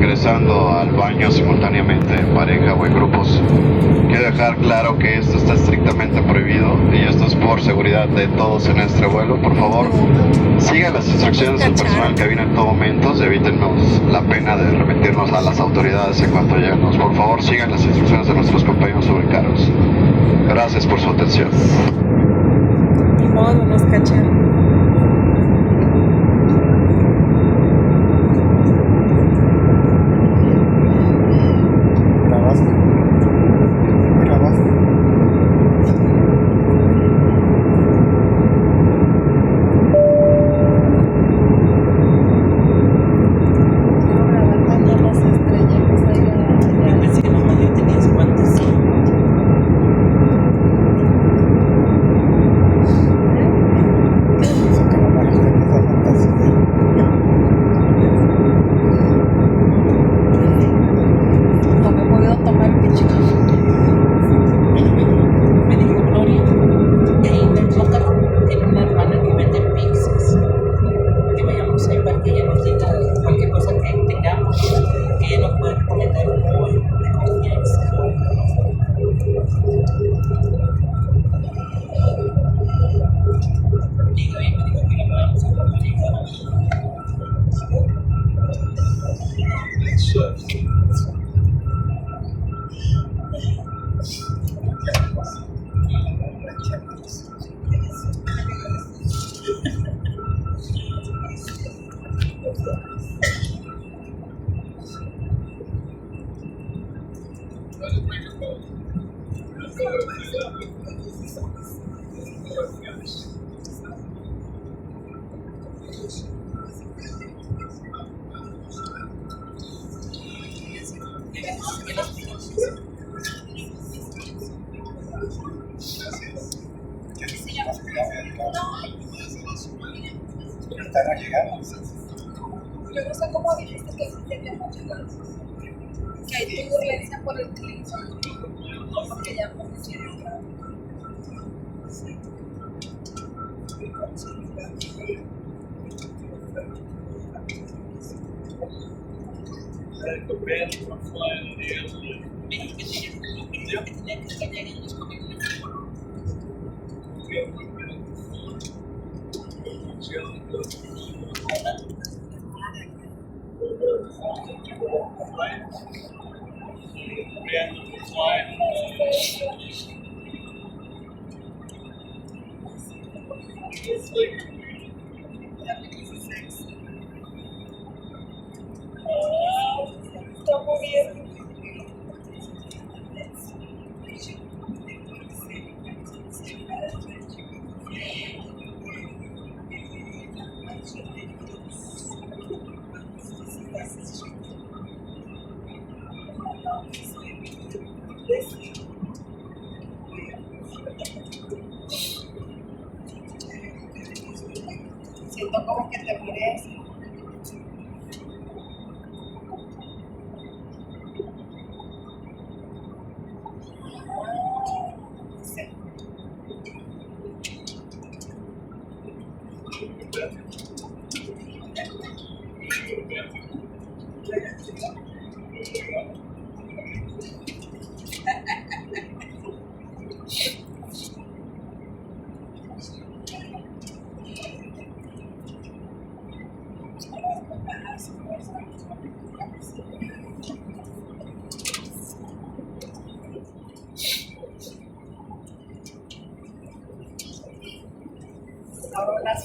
ingresando al baño simultáneamente en pareja o en grupos. Quiero dejar claro que esto está estrictamente prohibido y esto es por seguridad de todos en este vuelo. Por favor, sigan las instrucciones del personal en cabina en todo momento y evítenos la pena de remitirnos a las autoridades en cuanto lleguemos. Por favor, sigan las instrucciones de nuestros compañeros ubicados. Gracias por su atención. Ni modo, nos cacharon. Yo no sé cómo dijiste que sí tenía muchas ganas. Que hay turbulencia por el clima. Porque ya pusieron. Está muy bien. Siento como que te mires. Ahora las